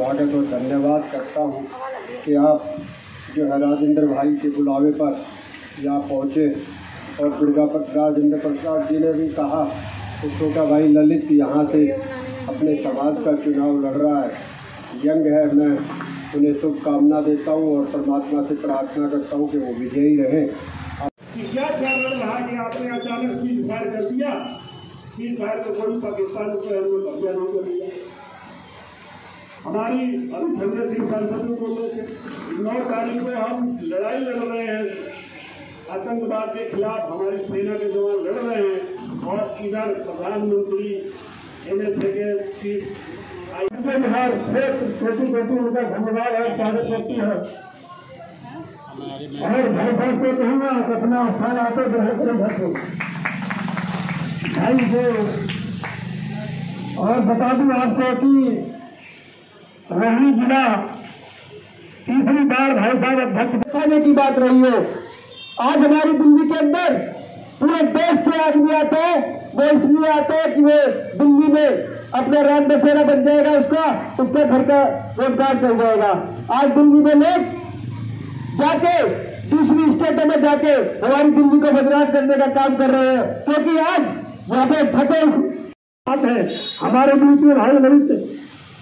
स्वागत और धन्यवाद करता हूँ कि आप जो है राजेंद्र भाई के बुलावे पर यहाँ पहुँचे। और राजेंद्र प्रसाद जी ने भी कहा कि छोटा भाई ललित यहाँ से अपने समाज का चुनाव लड़ रहा है, यंग है। मैं उन्हें शुभकामना देता हूँ और परमात्मा से प्रार्थना करता हूँ कि वो विजयी रहे। क्या लड़ रहा कि आपने अचानक सीज फायर कर दिया? सीज फायर को कोई पाकिस्तान को कब्जा नहीं करेगा। हमारी अभी सिंह सांसद को 9 तारीख को हम लड़ाई लड़ रहे हैं, आतंकवाद के खिलाफ हमारी सेना के जवान लड़ रहे हैं। और इधर प्रधानमंत्री NSA के छोटी छोटी उनका धन्यवाद है, स्वागत करती है। और भाई से कहूँगा अपना स्थान आते ग्रहण करें घर को भाई को। और बता दूं आपको कि रोहिणी जिला तीसरी बार भाई साहब अध्यक्ष बनाने की बात रही है। आज हमारी दिल्ली के अंदर पूरे देश से आदमी आते हैं, वो इसलिए आते हैं कि वो दिल्ली में अपना राम बसेरा बन जाएगा, उसका घर का रोजगार चल जाएगा। आज दिल्ली में लोग जाके दूसरी स्टेटों में जाके हमारी दिल्ली को बदनाम करने का काम कर रहे हैं, क्योंकि आज यहाँ पे छठे बात है। हमारे बीच में भाई ललित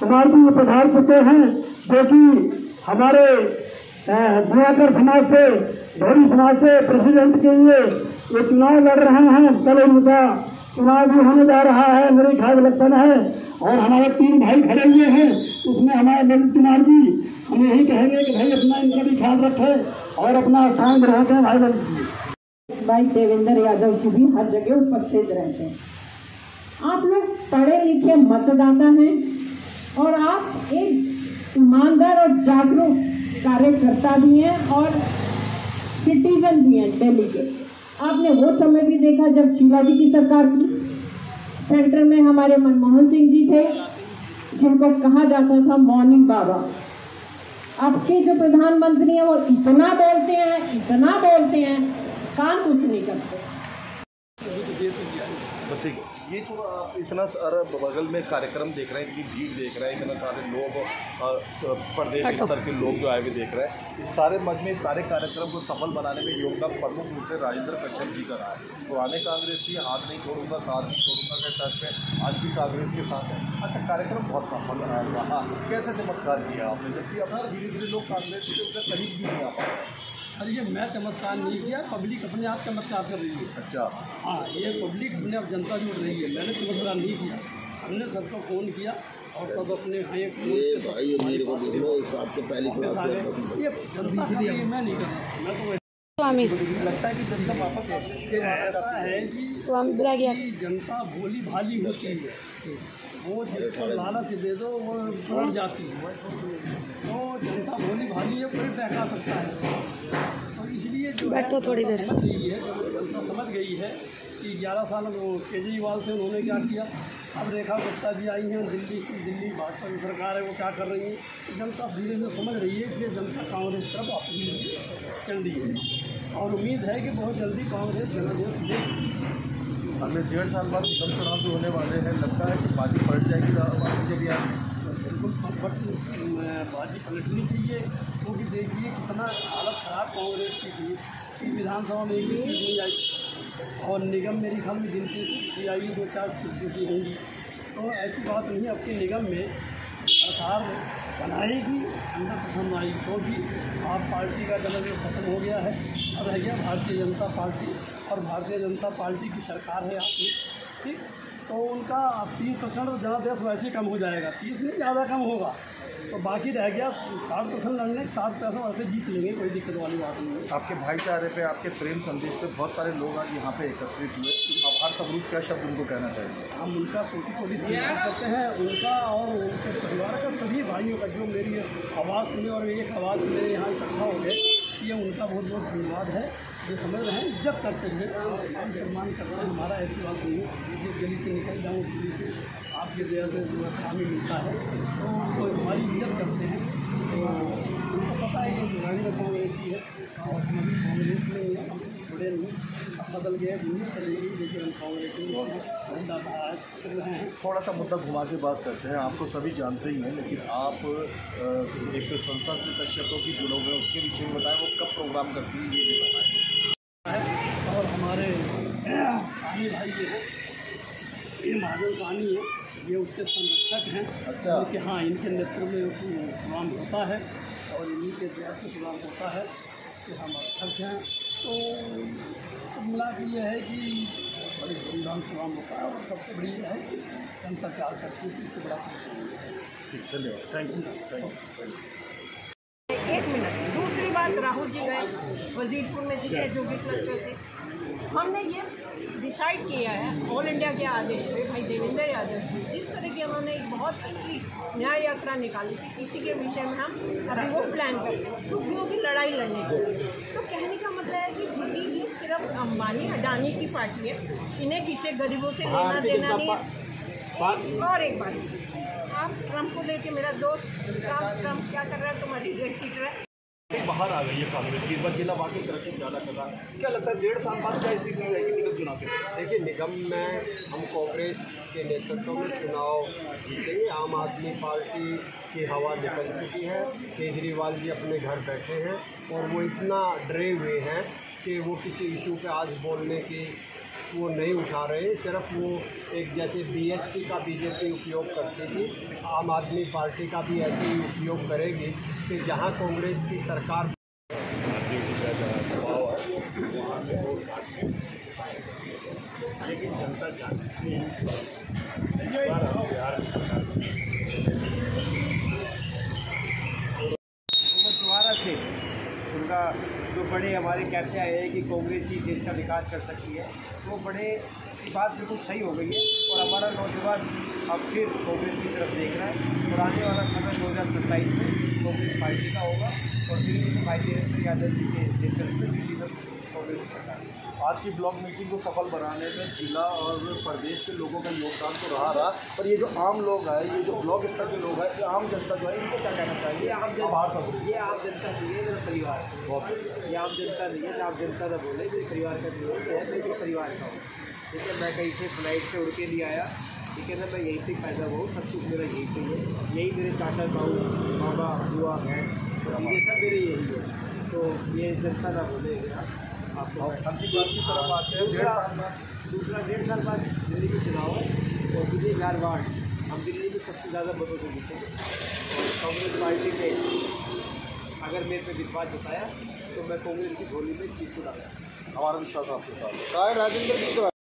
कुमार जी प्रधान पुत्र हैं, जो कि हमारे दिवाकर समाज से, धोरी समाज से प्रेसिडेंट के लिए ये चुनाव लड़ रहे हैं। कल उनका चुनाव भी होने जा रहा है, मेरे ख्याल इलेक्शन है। और हमारे 3 भाई खड़े हुए हैं, उसमें हमारे ललित कुमार जी, हम यही कहेंगे कि भाई अपना इनका भी ख्याल रखें और अपना स्थान रहते हैं। भाई ललित जी, भाई देवेंद्र यादव जी भी हर जगह उपस्थित रहते हैं। आप लोग पढ़े लिखे मतदाता हैं और आप एक ईमानदार और जागरूक कार्यकर्ता भी हैं और सिटीजन भी हैं दिल्ली के। आपने वो समय भी देखा जब शीला जी की सरकार थी, सेंटर में हमारे मनमोहन सिंह जी थे, जिनको कहा जाता था मॉर्निंग बाबा। आपके जो प्रधानमंत्री हैं वो इतना बोलते हैं, काम कुछ नहीं करते। बस ठीक है। ये जो आप इतना सारा बगल में कार्यक्रम देख रहे हैं, इतनी भीड़ देख रहे हैं, इतना सारे लोग प्रदेश स्तर के लोग जो आए हुए देख रहे हैं, इस सारे मज में सारे कार्यक्रम को सफल बनाने में योगदान प्रमुख रूप से राजेंद्र कश्यप जी का रहा है। पुराने कांग्रेस की हाथ नहीं छोड़ूंगा, साथ नहीं छोड़ूंगा के टच पे आज भी कांग्रेस के साथ है। अच्छा, कार्यक्रम बहुत सफल रहा। कैसे चमत्कार किया आपने, जबकि अपना धीरे धीरे लोग कांग्रेस के उनके करीब भी नहीं आ पा रहे? अरे ये मैं चमत्कार नहीं किया, पब्लिक अपने आप चमत्कार कर रही है। अच्छा, हाँ, ये पब्लिक अपने आप जनता जुड़ रही है, मैंने चमत्कार नहीं किया। हमने सबको फ़ोन किया और सब अपने भाई मेरे को देख लो, एक साथ के पहली क्लास से ये जनता इसलिए मैं नहीं कर रहा। मैं तो स्वामी लगता है कि जनता वापस ऐसा है कि स्वामी बुला गया। जनता भोली भाली होती है, वो जिसको लालच दे दो वो बढ़ जाती है। तो जनता भोली भाली है, कोई बहका सकता है। तो इसलिए जो बैठो थोड़ी देर समझ गई है कि 11 साल केजरीवाल से उन्होंने क्या किया। अब रेखा गुप्ता जी आई हैं, दिल्ली भाजपा की सरकार है, वो क्या कर रही है। जनता धीरे धीरे समझ रही है, इसलिए जनता कांग्रेस तरफ वापस चल रही है और उम्मीद है कि बहुत जल्दी कांग्रेस जनादेश देगी। अगले 1.5 साल बाद निगम चुनाव जो होने वाले हैं, लगता है कि बाजी पलट जाएगी बीजेपी? बिल्कुल बाजी पलटनी चाहिए, क्योंकि देखिए कितना हालत ख़राब कांग्रेस की थी कि विधानसभा में एक भी सीट नहीं आई और निगम मेरी ख्याल में गिनती आई 2-4 सीटें होंगी। तो ऐसी बात नहीं, आपके निगम में सरकार बनाएगी 100% आएगी, क्योंकि आप पार्टी का जनादेश खत्म हो गया है। अब रह गया भारतीय जनता पार्टी और भारतीय जनता पार्टी की सरकार है आपकी, ठीक। तो उनका 30% जनादेश वैसे ही कम हो जाएगा, 30 नहीं ज़्यादा कम होगा। तो बाकी रह गया 60% लड़ने, 60% वैसे जीत लेंगे, कोई दिक्कत वाली बात नहीं है। आपके भाईचारे पे, आपके प्रेम संदेश पे बहुत सारे लोग आज यहाँ पे एकत्रित हुए। आभार सबरूप क्या शब्द उनको कहना चाहिए? हम उनका कोटि धन्यवाद करते हैं, उनका और उनके परिवार का, सभी भाइयों का जो मेरी आवाज़ सुने और एक आवाज़ मेरे यहाँ इकट्ठा हो गए, ये उनका बहुत बहुत धन्यवाद है। जो समझ रहे हैं इज्जत करते हुए हम सम्मान करते हैं, हमारा ऐसी बात नहीं है। जिस गली से निकल जाऊँ उस गली से आपकी वजह से जो खामी मिलता है, तो वो हमारी इज्जत करते हैं। तो उनको पता है कि कांग्रेस की है और कांग्रेस में जुड़े नहीं, अब बदल गए नहीं चलेगी, लेकिन हम कांग्रेस में कर रहे हैं। थोड़ा सा मुद्दा घुमा के बात करते हैं। आप तो सभी जानते ही हैं, लेकिन आप एक संस्था से कश्यपों की जुड़े हुए उसके विषय में बताएं, वो कब प्रोग्राम करती है ये भी बताएं। और हमारे सानी भाई जो है, ये महाजन सानी है, ये उसके संरक्षक हैं। अच्छा। कि हाँ, इनके नेतृत्व में प्रोग्राम होता है और इन्हीं के जैसे प्रोग्राम होता है, इसके हम अध्यक्ष हैं। तो मिला कि यह है कि बड़ी धूमधाम प्रोग्राम होता है और सबसे बड़ी यह है कि जनता प्यार करती है, इससे बड़ा कुछ नहीं है। ठीक, धन्यवाद, थैंक यू। एक मिनट, दूसरी बात, राहुल जी गए वजीरपुर में जिसके जो भी क्लस्टर थे, हमने ये डिसाइड किया है ऑल इंडिया के आदेश पे, भाई देवेंद्र यादव जी जिस तरह की उन्होंने एक बहुत अच्छी न्याय यात्रा निकाली थी, इसी के विषय में हम अभी वो प्लान करते हैं टुकड़ियों की लड़ाई लड़ने के लिए। तो कहने का मतलब है कि दिल्ली की सिर्फ अंबानी अडानी की पार्टी है, इन्हें किसी गरीबों से लेना देना नहीं है। और एक बात, आप ट्रम्प को लेके, मेरा दोस्त ट्रम्प क्या कर रहा है, तुम्हारी रेट पीट रहा है। बाहर आ गई है कांग्रेस की, इस बार जिला वाकई करके ज़्यादा कर रहा है। क्या लगता है 1.5 साल बाद क्या स्थिति रहेगी निगम चुनाव के? देखिए, निगम में हम कांग्रेस के नेतृत्व में चुनाव जीतेंगे। आम आदमी पार्टी की हवा निकल चुकी है, केजरीवाल जी अपने घर बैठे हैं और वो इतना डरे हुए हैं कि वो किसी इशू पे आज बोलने की वो नहीं उठा रहे। सिर्फ वो एक जैसे बीएसपी का बीजेपी उपयोग करती थी, आम आदमी पार्टी का भी ऐसे ही उपयोग करेगी कि जहां कांग्रेस की सरकार लेकिन जनता जानती है दोबारा से उनका जो बड़े हमारे कहते आए हैं कि कांग्रेस ही देश का विकास कर सकती है, वो बड़े की बात बिल्कुल सही हो गई है और हमारा नौजवान अब फिर कांग्रेस की तरफ देख रहा है। और आने वाला समय 2027 में कांग्रेस पार्टी का होगा और दिल्ली में भाई देवेंद्र यादव जी के नेतृत्व में दिल्ली में कांग्रेस सरकार। आज की ब्लॉक मीटिंग को सफल बनाने में जिला और प्रदेश के लोगों का योगदान तो रहा, पर ये जो आम लोग हैं, ये जो ब्लॉक स्तर के लोग हैं, ये आम जनता जो है, इनको क्या कहना चाहिए? ये आम जनता नहीं है, मेरा परिवार। ये आम जनता नहीं है, आम जनता ना बोले, मेरे परिवार का जीवन है, मेरे परिवार का हो। जैसे मैं कहीं से फ्लाइट से उड़ के नहीं आया, ठीक है ना, मैं यहीं से पैदा हुआ, सब कुछ मेरा यहीं पे है, यही मेरे चाचा ताऊ बाबा बुआ है, ये सब मेरे यही है। तो ये जनता ना बोले आपको। हम की बात की तरफ आते हैं। दूसरा 1.5 साल बाद दिल्ली में चुनाव है और दिल्ली झारवाड़ हम दिल्ली में सबसे ज़्यादा मतों से जीतेंगे और कांग्रेस पार्टी ने अगर मेरे पे विश्वास जताया तो मैं कांग्रेस की झोली में सीट को डालूंगा। हमारा विश्वास आपके साथ है। राजेंद्र जी